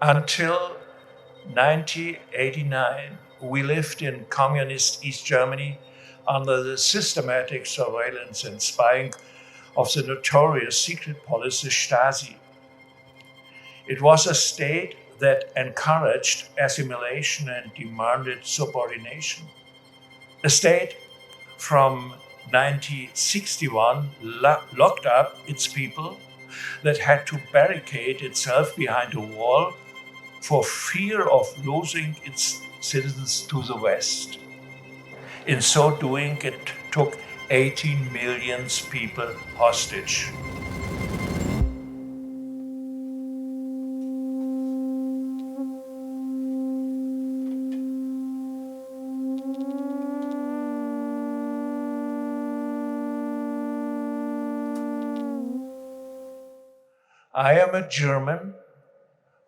Until 1989, we lived in communist East Germany under the systematic surveillance and spying of the notorious secret police Stasi. It was a state that encouraged assimilation and demanded subordination. A state from 1961 locked up its people, that had to barricade itself behind a wall for fear of losing its citizens to the West. In so doing, it took 18 million people hostage. I am a German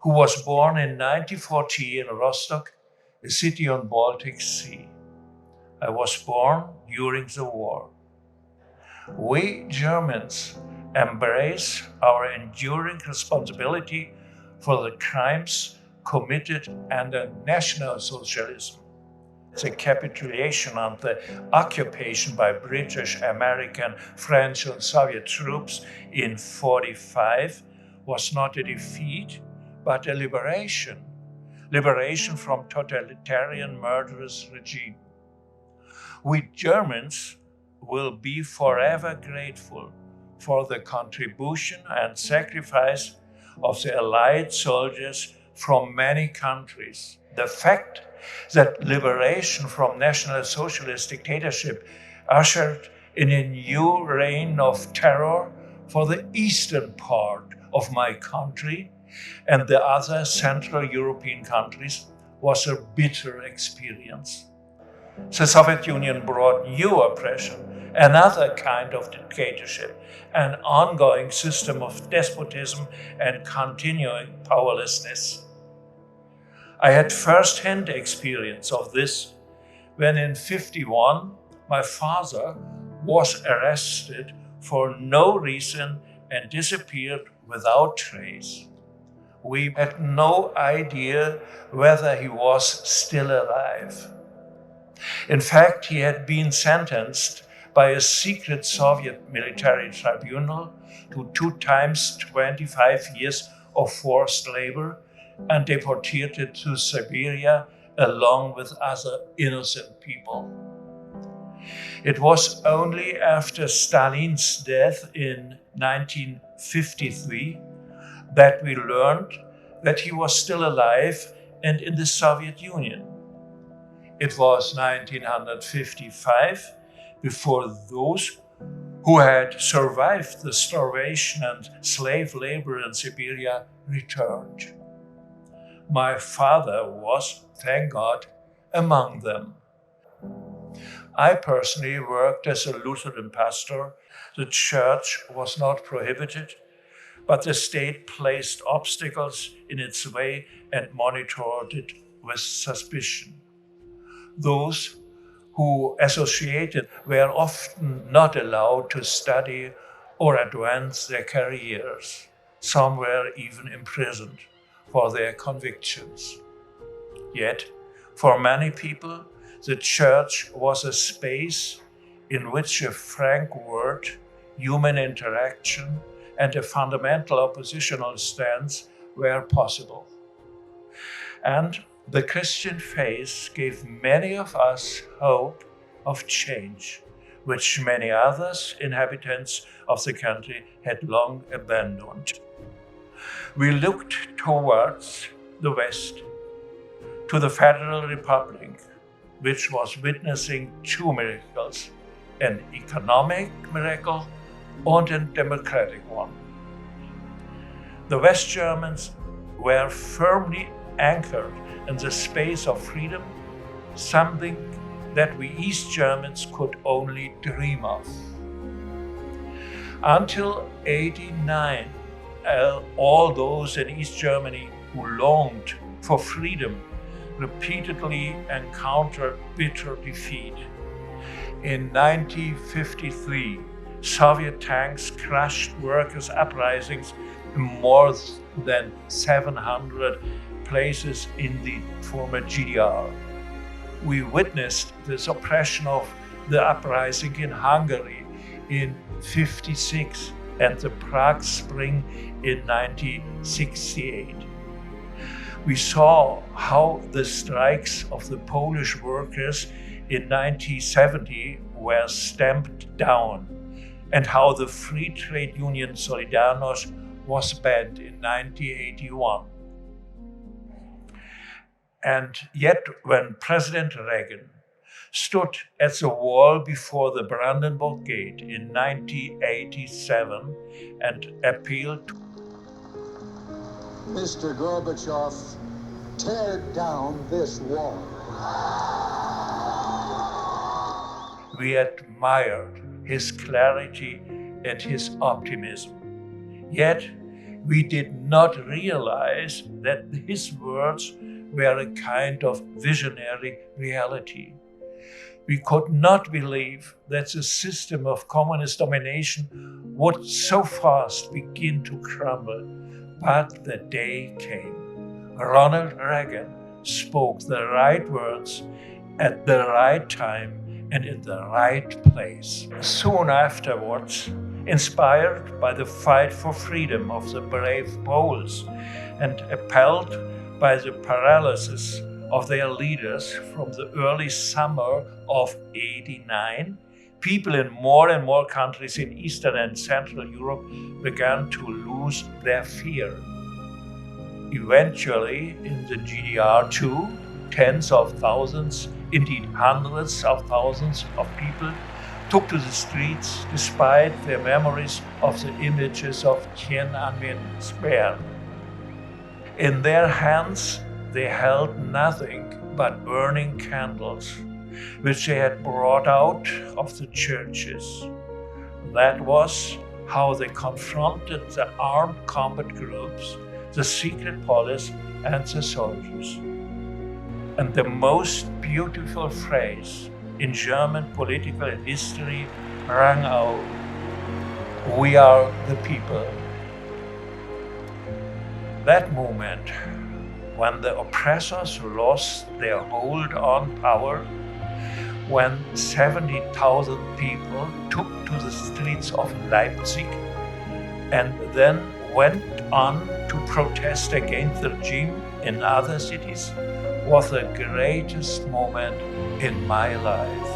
who was born in 1940 in Rostock, a city on Baltic Sea. I was born during the war. We Germans embrace our enduring responsibility for the crimes committed under National Socialism. The capitulation and the occupation by British, American, French and Soviet troops in 1945 was not a defeat, but a liberation. Liberation from totalitarian, murderous regime. We Germans will be forever grateful for the contribution and sacrifice of the Allied soldiers from many countries. The fact that liberation from National Socialist dictatorship ushered in a new reign of terror for the eastern part of my country and the other Central European countries was a bitter experience. The Soviet Union brought new oppression, another kind of dictatorship, an ongoing system of despotism and continuing powerlessness. I had first-hand experience of this when in 1951 my father was arrested for no reason and disappeared without trace. We had no idea whether he was still alive. In fact, he had been sentenced by a secret Soviet military tribunal to 2 times 25 years of forced labor and deported to Siberia along with other innocent people. It was only after Stalin's death in 1953 that we learned that he was still alive and in the Soviet Union. It was 1955 before those who had survived the starvation and slave labor in Siberia returned. My father was, thank God, among them. I personally worked as a Lutheran pastor. The church was not prohibited, but the state placed obstacles in its way and monitored it with suspicion. Those who associated were often not allowed to study or advance their careers. Some were even imprisoned for their convictions. Yet, for many people, the church was a space in which a frank word, human interaction, and a fundamental oppositional stance were possible. And the Christian faith gave many of us hope of change, which many others inhabitants of the country had long abandoned. We looked towards the West, to the Federal Republic, which was witnessing 2 miracles, an economic miracle and a democratic one. The West Germans were firmly anchored in the space of freedom, something that we East Germans could only dream of. Until 1989, all those in East Germany who longed for freedom repeatedly encountered bitter defeat. In 1953, Soviet tanks crushed workers' uprisings in more than 700 places in the former GDR. We witnessed the suppression of the uprising in Hungary in '56 and the Prague Spring in 1968. We saw how the strikes of the Polish workers in 1970 were stamped down, and how the free trade union Solidarność was banned in 1981. And yet, when President Reagan stood at the wall before the Brandenburg Gate in 1987 and appealed, Mr. Gorbachev, tear down this wall. we admired his clarity and his optimism. Yet, we did not realize that his words were a kind of visionary reality. We could not believe that the system of communist domination would so fast begin to crumble, but the day came. Ronald Reagan spoke the right words at the right time and in the right place. Soon afterwards, inspired by the fight for freedom of the brave Poles and appalled by the paralysis of their leaders from the early summer of '89, people in more and more countries in Eastern and Central Europe began to lose their fear. Eventually, in the GDR too, tens of thousands, indeed hundreds of thousands of people took to the streets despite their memories of the images of Tiananmen Square. In their hands, they held nothing but burning candles, which they had brought out of the churches. That was how they confronted the armed combat groups, the secret police, and the soldiers. And the most beautiful phrase in German political history rang out, "We are the people." That moment, when the oppressors lost their hold on power, when 70,000 people took to the streets of Leipzig and then went on to protest against the regime in other cities, was the greatest moment in my life.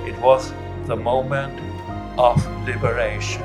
It was the moment of liberation.